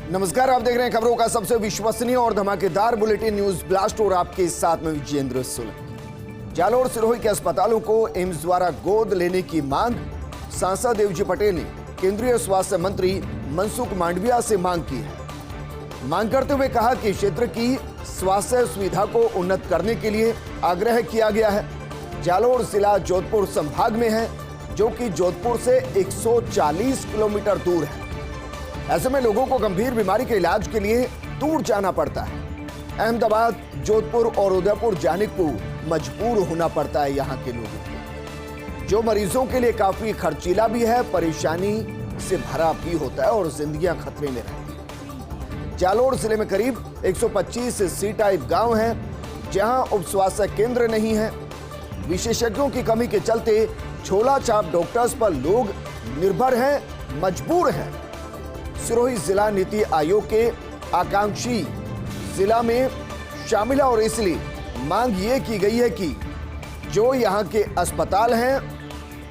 नमस्कार, आप देख रहे हैं खबरों का सबसे विश्वसनीय और धमाकेदार बुलेटिन न्यूज ब्लास्ट और आपके साथ में विजेंद्र सोलंकी। जालोर सिरोही के अस्पतालों को एम्स द्वारा गोद लेने की मांग सांसद देवजी पटेल ने केंद्रीय स्वास्थ्य मंत्री मनसुख मांडविया से मांग की है। मांग करते हुए कहा कि क्षेत्र की स्वास्थ्य सुविधा को उन्नत करने के लिए आग्रह किया गया है। जालोर जिला जोधपुर संभाग में है, जो कि जोधपुर से 140 किलोमीटर दूर है। ऐसे में लोगों को गंभीर बीमारी के इलाज के लिए दूर जाना पड़ता है। अहमदाबाद, जोधपुर और उदयपुर जाने को मजबूर होना पड़ता है यहाँ के लोगों को, जो मरीजों के लिए काफी खर्चीला भी है, परेशानी से भरा भी होता है और जिंदगियां खतरे में रहती है। जालोर जिले में करीब 125 सी टाइप गांव हैं, जहां उप स्वास्थ्य केंद्र नहीं है। विशेषज्ञों की कमी के चलते झोला छाप डॉक्टर्स पर लोग निर्भर हैं, मजबूर हैं। सिरोही जिला नीति आयोग के आकांक्षी जिला में शामिल है और इसलिए मांग ये की गई है कि जो यहाँ के अस्पताल हैं,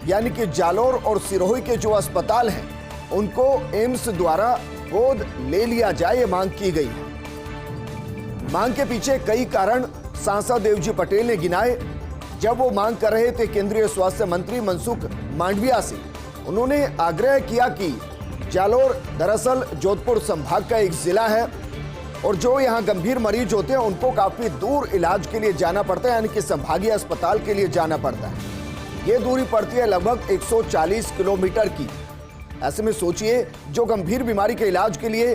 यानी कि जालोर और सिरोही के जो अस्पताल हैं, उनको एम्स द्वारा गोद ले लिया जाए, ये मांग की गई है। मांग के पीछे कई कारण सांसद देवजी पटेल ने गिनाए। जब वो मांग कर रहे थे केंद्रीय स्वास्थ्य मंत्री मनसुख मांडविया से, उन्होंने आग्रह किया कि जालोर दरअसल जोधपुर संभाग का एक जिला है और जो यहाँ गंभीर मरीज होते हैं उनको काफी दूर इलाज के लिए जाना पड़ता है, यानी कि संभागीय अस्पताल के लिए जाना पड़ता है। ये दूरी पड़ती है लगभग 140 किलोमीटर की। ऐसे में सोचिए, जो गंभीर बीमारी के इलाज के लिए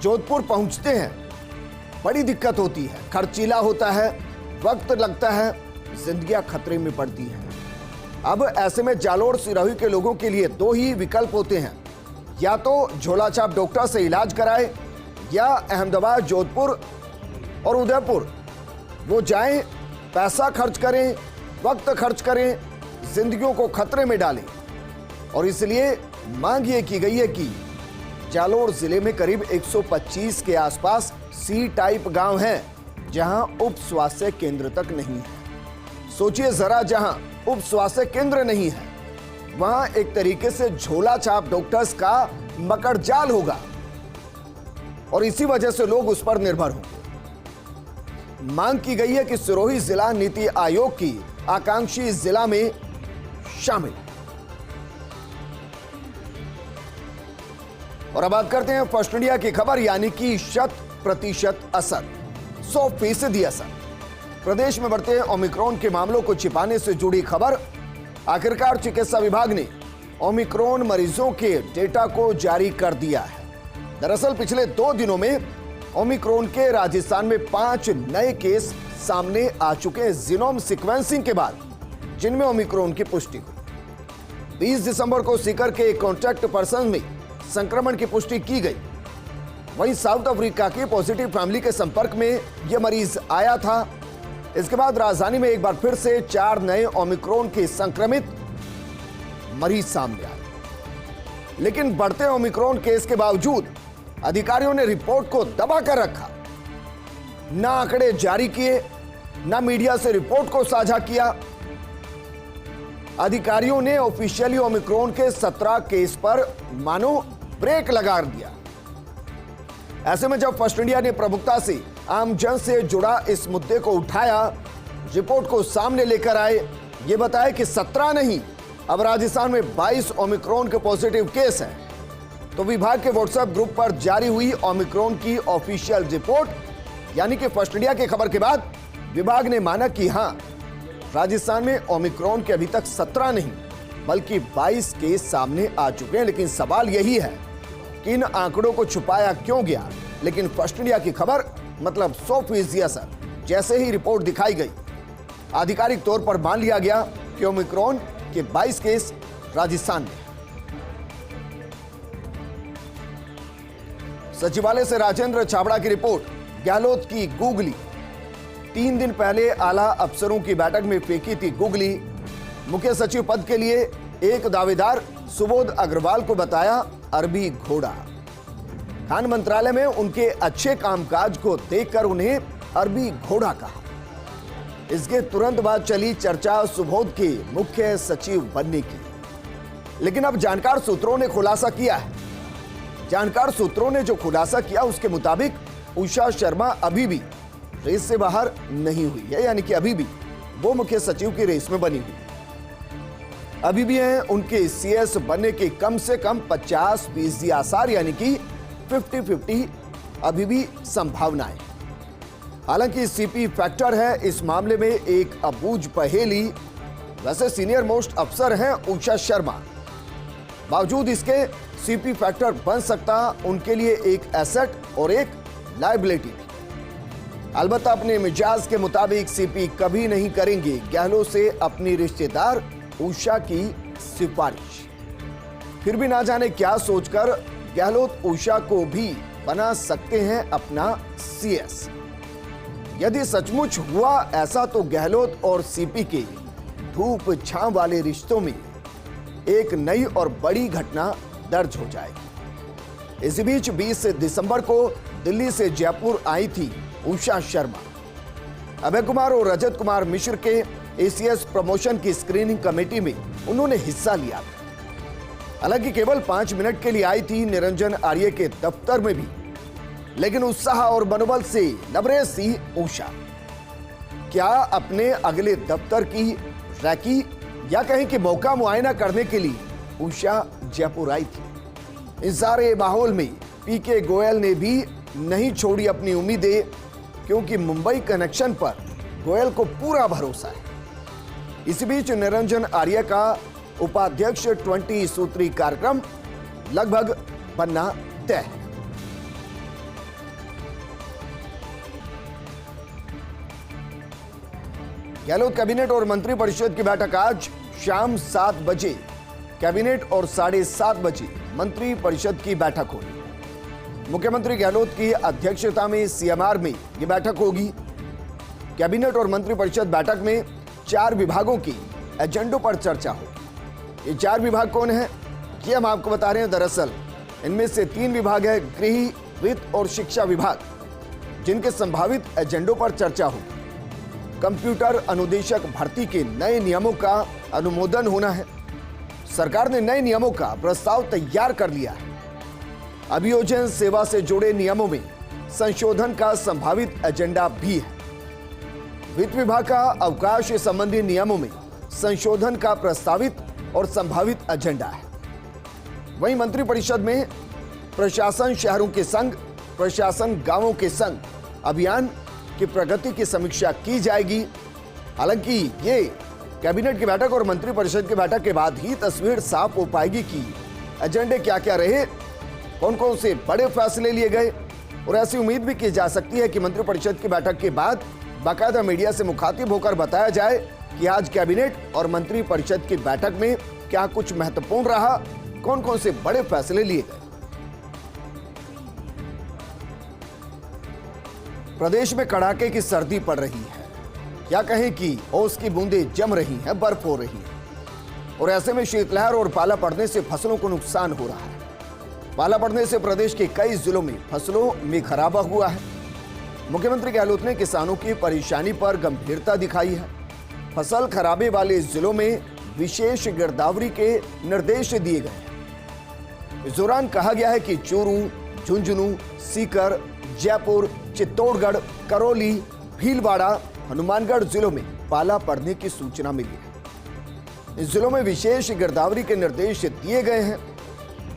जोधपुर पहुंचते हैं, बड़ी दिक्कत होती है, खर्चीला होता है, वक्त लगता है, जिंदगियां खतरे में पड़ती हैं। अब ऐसे में जालोर सिरोही के लोगों के लिए दो ही विकल्प होते हैं, या तो झोला छाप डॉक्टर से इलाज कराए या अहमदाबाद, जोधपुर और उदयपुर वो जाएं, पैसा खर्च करें, वक्त खर्च करें, जिंदगियों को खतरे में डालें। और इसलिए मांग ये की गई है कि जालोर जिले में करीब 125 के आसपास सी टाइप गांव हैं, जहां उप स्वास्थ्य केंद्र तक नहीं है। सोचिए जरा, जहां उप स्वास्थ्य केंद्र नहीं है, वहां एक तरीके से झोला छाप डॉक्टर्स का मकड़जाल होगा और इसी वजह से लोग उस पर निर्भर होंगे। मांग की गई है कि सिरोही जिला नीति आयोग की आकांक्षी जिला में शामिल। और अब बात करते हैं फर्स्ट इंडिया की खबर, यानी कि 100% असर, 100% असर। प्रदेश में बढ़ते ओमिक्रॉन के मामलों को छिपाने से जुड़ी खबर। आखिरकार चिकित्सा विभाग ने ओमिक्रॉन मरीजों के डेटा को जारी कर दिया है। दरअसल पिछले 2 दिनों में ओमिक्रॉन के राजस्थान में 5 नए केस सामने आ चुके हैं जीनोम सीक्वेंसिंग के बाद, जिनमें ओमिक्रॉन की पुष्टि हुई। 20 दिसंबर को सीकर के एक कॉन्टैक्ट पर्सन में संक्रमण की पुष्टि की गई। वहीं साउथ अफ्रीका की पॉजिटिव फैमिली के संपर्क में यह मरीज आया था। इसके बाद राजधानी में एक बार फिर से 4 नए ओमिक्रॉन के संक्रमित मरीज सामने आए। लेकिन बढ़ते ओमिक्रॉन केस के बावजूद अधिकारियों ने रिपोर्ट को दबा कर रखा, ना आंकड़े जारी किए, ना मीडिया से रिपोर्ट को साझा किया। अधिकारियों ने ऑफिशियली ओमिक्रॉन के 17 केस पर मानो ब्रेक लगा दिया। ऐसे में जब फर्स्ट इंडिया ने प्रमुखता से आम जन से जुड़ा इस मुद्दे को उठाया, रिपोर्ट को सामने लेकर आए, ये बताया कि 17 नहीं, अब राजस्थान में 22 ओमिक्रॉन के पॉजिटिव केस हैं। तो विभाग के व्हाट्सएप ग्रुप पर जारी हुई ओमिक्रॉन की ऑफिशियल रिपोर्ट, यानी कि फर्स्ट इंडिया की खबर के बाद विभाग ने माना कि हां, राजस्थान में ओमिक्रॉन के अभी तक 17 नहीं बल्कि 22 केस सामने आ चुके हैं। लेकिन सवाल यही है कि इन आंकड़ों को छुपाया क्यों गया। लेकिन फर्स्ट इंडिया की खबर मतलब 100% असर। जैसे ही रिपोर्ट दिखाई गई, आधिकारिक तौर पर मान लिया गया कि ओमिक्रॉन के 22 केस राजस्थान में। सचिवालय से राजेंद्र छाबड़ा की रिपोर्ट, गहलोत की गूगली। 3 दिन पहले आला अफसरों की बैठक में फेंकी थी गूगली। मुख्य सचिव पद के लिए एक दावेदार सुबोध अग्रवाल को बताया अरबी घोड़ा। खान मंत्रालय में उनके अच्छे कामकाज को देखकर उन्हें अरबी घोड़ा कहा। इसके तुरंत बाद चली चर्चा सुबोध के मुख्य सचिव बनने की। लेकिन अब जानकार सूत्रों ने खुलासा किया है जानकार सूत्रों ने जो खुलासा किया उसके मुताबिक उषा शर्मा अभी भी रेस से बाहर नहीं हुई है, यानी कि अभी भी वो मुख्य सचिव की रेस में बनी हुई अभी भी हैं। उनके सीएस बनने के कम से कम 50% आसार, यानी कि 50-50 अभी भी संभावनाएं। हालांकि सीपी फैक्टर है इस मामले में एक अबूझ पहेली। वैसे सीनियर मोस्ट अफसर हैं उषा शर्मा, बावजूद इसके सीपी फैक्टर बन सकता उनके लिए एक एसेट और एक लायबिलिटी भी। अलबत्ता अपने मिजाज के मुताबिक सीपी कभी नहीं करेंगे गहलोत से अपनी रिश्तेदार उषा की सिफारिश। फिर भी ना जाने क्या सोचकर गहलोत उषा को भी बना सकते हैं अपना सीएस। यदि सचमुच हुआ ऐसा तो गहलोत और सीपी के धूप छांव वाले रिश्तों में एक नई और बड़ी घटना दर्ज हो जाएगी। इसी बीच 20 दिसंबर को दिल्ली से जयपुर आई थी उषा शर्मा। अभय कुमार और रजत कुमार मिश्र के एसीएस प्रमोशन की स्क्रीनिंग कमेटी में उन्होंने हिस्सा लिया था। हालांकि केवल 5 मिनट के लिए आई थी निरंजन आर्य के दफ्तर में भी, लेकिन उत्साह और मनोबल से लबरेज थी उषा। क्या अपने अगले दफ्तर की रैकी या कहीं कि मौका मुआयना करने के लिए उषा जयपुर आई थी। इस सारे माहौल में पीके गोयल ने भी नहीं छोड़ी अपनी उम्मीदें, क्योंकि मुंबई कनेक्शन पर गोयल को पूरा भरोसा है। इसी बीच निरंजन आर्य का उपाध्यक्ष 20 सूत्री कार्यक्रम लगभग बनना तय है। गहलोत कैबिनेट और मंत्रिपरिषद की बैठक आज शाम 7 बजे कैबिनेट और 7:30 बजे मंत्रिपरिषद की बैठक होगी। मुख्यमंत्री गहलोत की अध्यक्षता में सीएमआर में यह बैठक होगी। कैबिनेट और मंत्रिपरिषद बैठक में 4 विभागों की एजेंडों पर चर्चा होगी। ये 4 विभाग कौन है ये हम आपको बता रहे हैं। दरअसल इनमें से 3 विभाग है गृह, वित्त और शिक्षा विभाग, जिनके संभावित एजेंडों पर चर्चा होगी। कंप्यूटर अनुदेशक भर्ती के नए नियमों का अनुमोदन होना है। सरकार ने नए नियमों का प्रस्ताव तैयार कर लिया है। अभियोजन सेवा से जुड़े नियमों में संशोधन का संभावित एजेंडा भी है। वित्त विभाग का अवकाश संबंधी नियमों में संशोधन का प्रस्तावित और संभावित एजेंडा है। वहीं मंत्रिपरिषद में प्रशासन शहरों के संग, प्रशासन गांवों के संग अभियान की प्रगति की समीक्षा की जाएगी। हालांकि ये कैबिनेट की बैठक और मंत्रिपरिषद की बैठक के बाद ही तस्वीर साफ हो पाएगी कि एजेंडे क्या क्या रहे, कौन कौन से बड़े फैसले लिए गए। और ऐसी उम्मीद भी की जा सकती है कि मंत्रिपरिषद की बैठक के बाद बाकायदा मीडिया से मुखातिब होकर बताया जाए कि आज कैबिनेट और मंत्रिपरिषद की बैठक में क्या कुछ महत्वपूर्ण रहा, कौन कौन से बड़े फैसले लिए गए। प्रदेश में कड़ाके की सर्दी पड़ रही है, या कहें कि ओस की बूंदें जम रही हैं, बर्फ हो रही है। और ऐसे में शीतलहर और पाला पड़ने से फसलों को नुकसान हो रहा है। पाला पड़ने से प्रदेश के कई जिलों में फसलों में खराबा हुआ है। मुख्यमंत्री गहलोत ने किसानों की परेशानी पर गंभीरता दिखाई है। फसल खराबे वाले जिलों में विशेष गिरदावरी के निर्देश दिए गए हैं। इस दौरान कहा गया है कि चूरू, झुंझुनू, सीकर, जयपुर, चित्तौड़गढ़, करौली, भीलवाड़ा, हनुमानगढ़ जिलों में पाला पड़ने की सूचना मिली है। इस जिलों में विशेष गिरदावरी के निर्देश दिए गए हैं,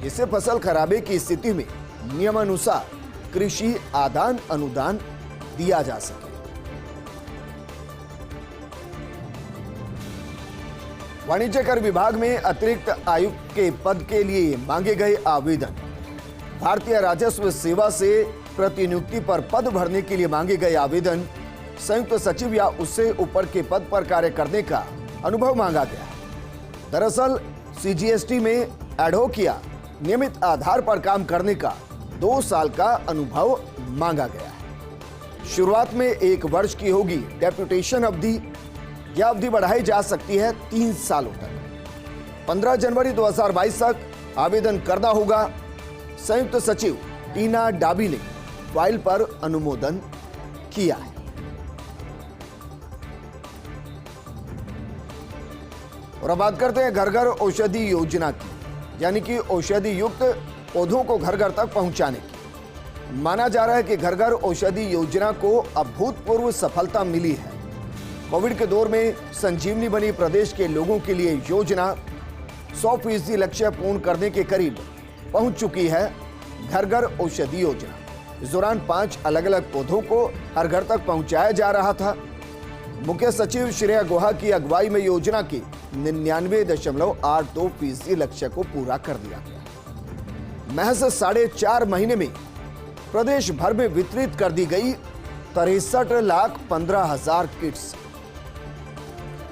जिससे फसल खराबे की स्थिति में नियमानुसार कृषि आदान अनुदान दिया जा सके। वाणिज्य कर विभाग में अतिरिक्त आयुक्त के पद के लिए मांगे गए आवेदन। भारतीय राजस्व सेवा से प्रतिनियुक्ति पर पद भरने के लिए मांगे गए आवेदन। संयुक्त सचिव या उससे ऊपर के पद पर कार्य करने का अनुभव मांगा गया है। दरअसल सीजीएसटी में एडहोक या नियमित आधार पर काम करने का 2 साल का अनुभव मांगा गया है। शुरुआत में 1 वर्ष की होगी डेप्यूटेशन अवधि। यह अवधि बढ़ाई जा सकती है 3 सालों तक। 15 जनवरी 2022 तक आवेदन करना होगा। संयुक्त सचिव टीना डाबी ने फाइल पर अनुमोदन किया है। और अब बात करते हैं घर घर औषधि योजना की, यानी कि औषधि युक्त पौधों को घर घर तक पहुंचाने की। माना जा रहा है कि घर घर औषधि योजना को अभूतपूर्व सफलता मिली है। कोविड के दौर में संजीवनी बनी प्रदेश के लोगों के लिए योजना 100% लक्ष्य पूर्ण करने के करीब पहुंच चुकी है। घर घर औषधि योजना इस दौरान 5 अलग अलग पौधों को हर घर तक पहुंचाया जा रहा था। मुख्य सचिव श्रेया गुहा की अगुवाई में योजना के 99.82% लक्ष्य को पूरा कर दिया गया। महज 4.5 महीने में प्रदेश भर में वितरित कर दी गई 63,15,000 किट्स।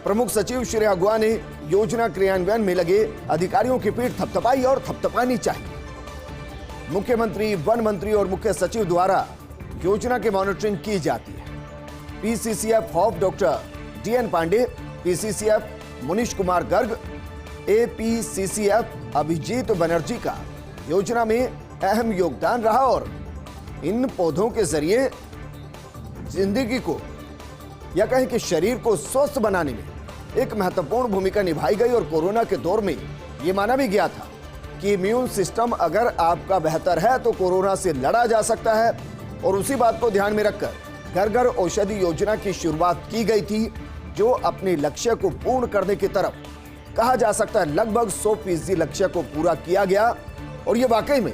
प्रमुख सचिव श्रेया गुहा ने योजना क्रियान्वयन में लगे अधिकारियों की पीठ थपथपाई और थपथपानी चाहिए। मुख्यमंत्री, वन मंत्री और मुख्य सचिव द्वारा योजना की मॉनिटरिंग की जाती है। PCCF HoFF doctor DN Pandey, PCCF Munish Kumar Garg, APCCF Abhijit Banerjee का योजना में अहम योगदान रहा और इन पौधों के जरिए जिंदगी को या कहें कि शरीर को स्वस्थ बनाने में एक महत्वपूर्ण भूमिका निभाई गई। और कोरोना के दौर में यह माना भी गया था कि इम्यून सिस्टम अगर आपका बेहतर है तो कोरोना से लड़ा जा सकता है। और उसी बात को ध्यान में रखकर घर घर औषधि योजना की शुरुआत की गई थी, जो अपने लक्ष्य को पूर्ण करने की तरफ कहा जा सकता है लगभग 100% लक्ष्य को पूरा किया गया। और यह वाकई में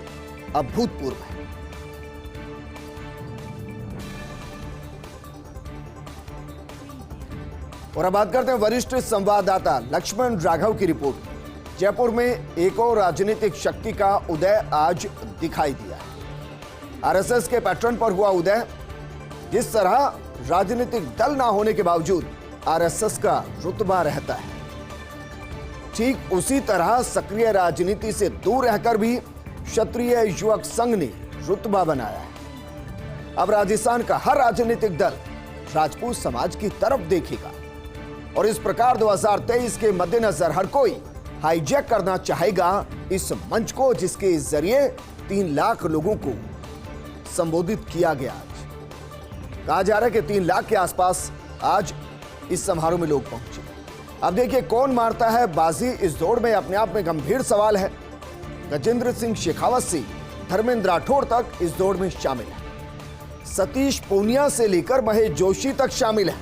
अभूतपूर्व है। और अब बात करते हैं वरिष्ठ संवाददाता लक्ष्मण राघव की रिपोर्ट। जयपुर में एक और राजनीतिक शक्ति का उदय आज दिखाई दिया है। आरएसएस के पैटर्न पर हुआ उदय। जिस तरह राजनीतिक दल ना होने के बावजूद आरएसएस का रुतबा रहता है, ठीक उसी तरह सक्रिय राजनीति से दूर रहकर भी क्षत्रिय युवक संघ ने रुतबा बनाया है। अब राजस्थान का हर राजनीतिक दल राजपूत समाज की तरफ देखेगा और इस प्रकार 2023 के मद्देनजर हर कोई हाईजैक करना चाहेगा इस मंच को, जिसके जरिए 3 लाख लोगों को संबोधित किया गया। आज कहा जा रहा है कि 3 लाख के आसपास आज इस समारोह में लोग पहुंचे। अब देखिए कौन मारता है बाजी इस दौड़ में, अपने आप में गंभीर सवाल है। गजेंद्र सिंह शेखावत से धर्मेंद्र राठौड़ तक इस दौड़ में शामिल है। सतीश पूनिया से लेकर महेश जोशी तक शामिल है।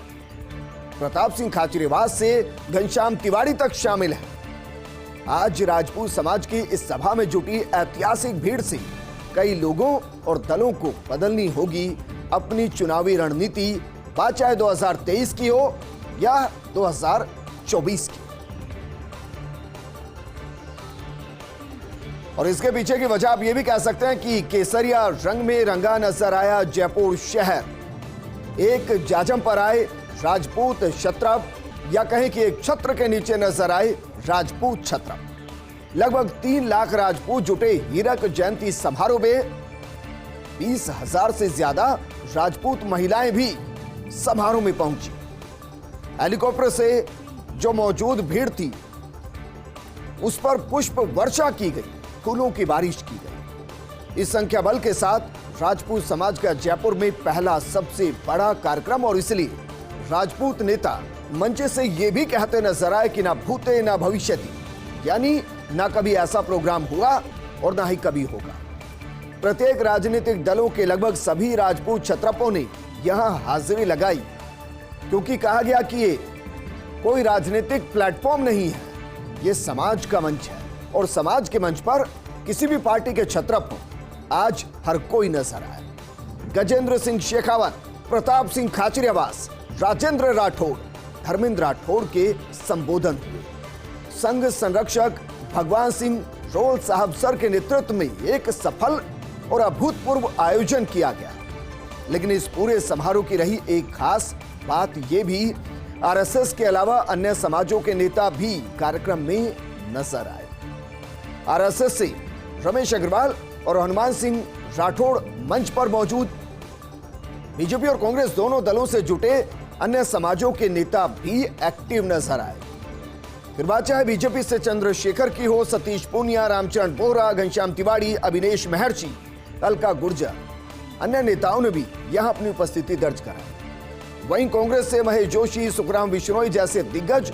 प्रताप सिंह खाचरियावास से घनश्याम तिवारी तक शामिल है। आज राजपूत समाज की इस सभा में जुटी ऐतिहासिक भीड़ से कई लोगों और दलों को बदलनी होगी अपनी चुनावी रणनीति, बात चाहे 2023 की हो या 2024 की। और इसके पीछे की वजह आप ये भी कह सकते हैं कि केसरिया रंग में रंगा नजर आया जयपुर शहर। एक जाजम पर आए राजपूत क्षत्रप, या कहें कि एक छत्र के नीचे नजर आए राजपूत छत्रप। लगभग 3 लाख राजपूत जुटे हीरक जयंती समारोह में 20,000 से ज्यादा राजपूत महिलाएं भी समारोह में पहुंची। हेलीकॉप्टर से जो मौजूद भीड़ थी उस पर पुष्प वर्षा की गई, फूलों की बारिश की गई। इस संख्या बल के साथ राजपूत समाज का जयपुर में पहला सबसे बड़ा कार्यक्रम, और इसलिए राजपूत नेता मंच से यह भी कहते नजर आए कि ना भूते ना भविष्यति, यानी ना कभी ऐसा प्रोग्राम हुआ और ना ही कभी होगा। प्रत्येक राजनीतिक दलों के लगभग सभी राजपूत क्षत्रपों ने यहां हाजिरी लगाई, क्योंकि कहा गया कि ये कोई राजनीतिक प्लेटफॉर्म नहीं है, ये समाज का मंच है। और समाज के मंच पर किसी भी पार्टी के क्षत्रप हो, आज हर कोई नजर आए। गजेंद्र सिंह शेखावत, प्रताप सिंह खाचरियावास, राजेंद्र राठौड़, धर्मेंद्र राठौड़ के संबोधन हुए। संघ संरक्षक भगवान सिंह रोल साहब सर के नेतृत्व में एक सफल और अभूतपूर्व आयोजन किया गया। लेकिन इस पूरे समारोह की रही एक खास बात यह भी, आरएसएस के अलावा अन्य समाजों के नेता भी कार्यक्रम में नजर आए। आरएसएस से रमेश अग्रवाल और हनुमान सिंह राठौड़ मंच पर मौजूद। बीजेपी और कांग्रेस दोनों दलों से जुटे अन्य समाजों के नेता भी एक्टिव नजर आए। फिर बात चाहे बीजेपी से चंद्रशेखर की हो, सतीश पूनिया, रामचरण बोहरा, घनश्याम तिवारी, अभिनेश महर्षि, अलका गुर्जर, अन्य नेताओं ने भी यहां अपनी उपस्थिति दर्ज कराई। वहीं कांग्रेस से महेश जोशी, सुखराम बिश्नोई जैसे दिग्गज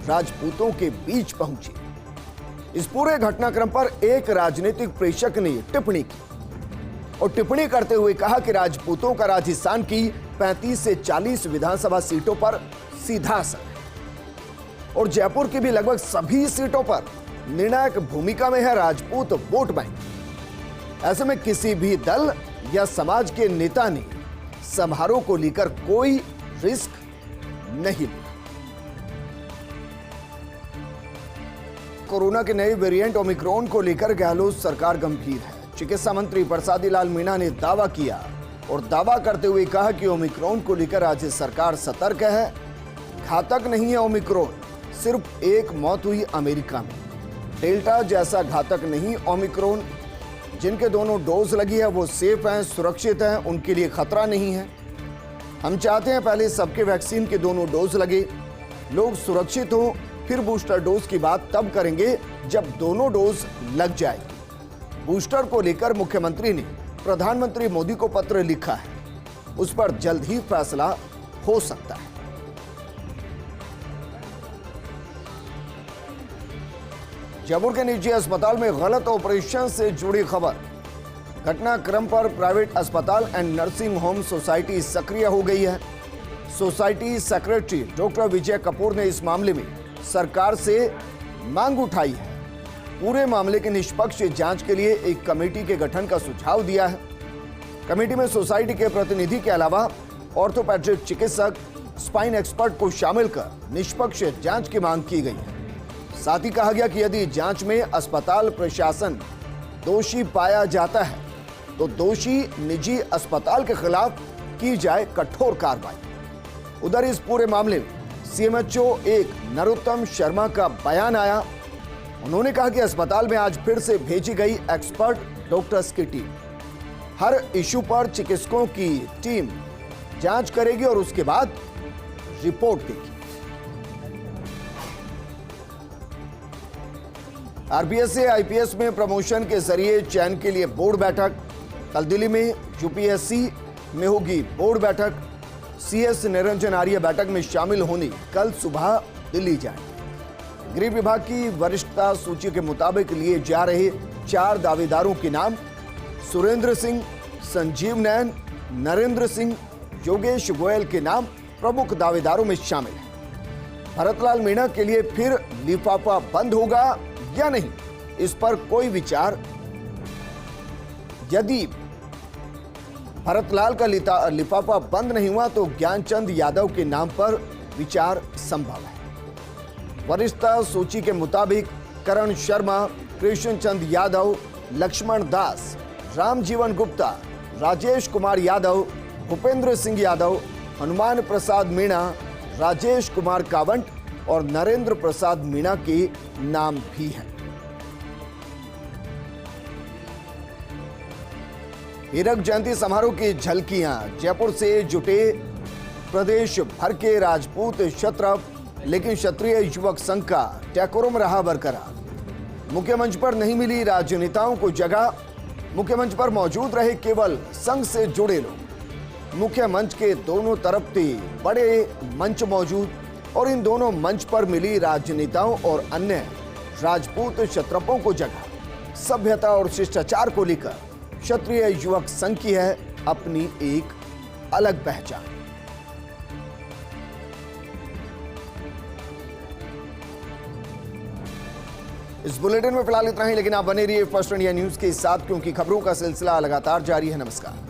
राजपूतों के बीच पहुंचे। इस पूरे घटनाक्रम पर एक राजनीतिक प्रेक्षक ने टिप्पणी की और टिप्पणी करते हुए कहा कि राजपूतों का राजस्थान की 35 से 40 विधानसभा सीटों पर सीधा असर है और जयपुर की भी लगभग सभी सीटों पर निर्णायक भूमिका में है राजपूत वोट बैंक। ऐसे में किसी भी दल या समाज के नेता ने समारोह को लेकर कोई रिस्क नहीं लिया। कोरोना के नए वेरिएंट ओमिक्रॉन को लेकर गहलोत सरकार गंभीर है। चिकित्सा मंत्री प्रसादी लाल मीणा ने दावा किया और दावा करते हुए कहा कि ओमिक्रॉन को लेकर राज्य सरकार सतर्क है। घातक नहीं है ओमिक्रॉन, सिर्फ एक मौत हुई अमेरिका में। डेल्टा जैसा घातक नहीं ओमिक्रॉन। जिनके दोनों डोज लगी है वो सेफ हैं, सुरक्षित हैं, उनके लिए खतरा नहीं है। हम चाहते हैं पहले सबके वैक्सीन के दोनों डोज लगे, लोग सुरक्षित हों, फिर बूस्टर डोज की बात तब करेंगे जब दोनों डोज लग जाए। बूस्टर को लेकर मुख्यमंत्री ने प्रधानमंत्री मोदी को पत्र लिखा है, उस पर जल्द ही फैसला हो सकता है। जयपुर के निजी अस्पताल में गलत ऑपरेशन से जुड़ी खबर। घटनाक्रम पर प्राइवेट अस्पताल एंड नर्सिंग होम सोसाइटी सक्रिय हो गई है। सोसाइटी सेक्रेटरी डॉक्टर विजय कपूर ने इस मामले में सरकार से मांग उठाई है। पूरे मामले की निष्पक्ष जांच के लिए एक कमेटी के गठन का सुझाव दिया है। कमेटी में सोसाइटी के प्रतिनिधि के अलावा ऑर्थोपेडिक चिकित्सक, स्पाइन एक्सपर्ट को शामिल कर निष्पक्ष जांच की मांग की गई है। साथ ही कहा गया कि यदि जांच में अस्पताल प्रशासन दोषी पाया जाता है तो दोषी निजी अस्पताल के खिलाफ की जाए कठोर कार्रवाई। उधर इस पूरे मामले में सीएमएचओ एक नरोत्तम शर्मा का बयान आया। उन्होंने कहा कि अस्पताल में आज फिर से भेजी गई एक्सपर्ट डॉक्टर्स की टीम हर इश्यू पर चिकित्सकों की टीम जांच करेगी और उसके बाद रिपोर्ट देगी। आरपीएस से आईपीएस में प्रमोशन के जरिए चयन के लिए बोर्ड बैठक। कल दिल्ली में यूपीएससी में होगी बोर्ड बैठक। सीएस निरंजन आर्य बैठक में शामिल होने कल सुबह दिल्ली जाएंगे। गृह विभाग की वरिष्ठता सूची के मुताबिक लिए जा रहे 4 दावेदारों के नाम सुरेंद्र सिंह, संजीव नयन, नरेंद्र सिंह, योगेश गोयल के नाम प्रमुख दावेदारों में शामिल है। भरतलाल मीणा के लिए फिर लिफाफा बंद होगा या नहीं, इस पर कोई विचार। यदि भरतलाल का लिफाफा बंद नहीं हुआ तो ज्ञानचंद यादव के नाम पर विचार संभव है। वरिष्ठता सूची के मुताबिक करण शर्मा, कृष्ण चंद यादव, लक्ष्मण दास, रामजीवन गुप्ता, राजेश कुमार यादव, भूपेंद्र सिंह यादव, हनुमान प्रसाद मीणा, राजेश कुमार कावंट और नरेंद्र प्रसाद मीणा के नाम भी हैं। हीरक जयंती समारोह की झलकियां। जयपुर से जुटे प्रदेश भर के राजपूत क्षत्रप, लेकिन क्षत्रिय युवक संघ का डेकोरम रहा बरकरार। मुख्य मंच पर नहीं मिली राजनेताओं को जगह। मुख्य मंच पर मौजूद रहे केवल संघ से जुड़े लोग। मुख्य मंच के दोनों तरफ थे बड़े मंच मौजूद और इन दोनों मंच पर मिली राजनेताओं और अन्य राजपूत क्षत्रपों को जगह। सभ्यता और शिष्टाचार को लेकर क्षत्रिय युवक संघ की है अपनी एक अलग पहचान। इस बुलेटिन में फिलहाल इतना ही, लेकिन आप बने रहिए फर्स्ट इंडिया न्यूज के साथ, क्योंकि खबरों का सिलसिला लगातार जारी है। नमस्कार।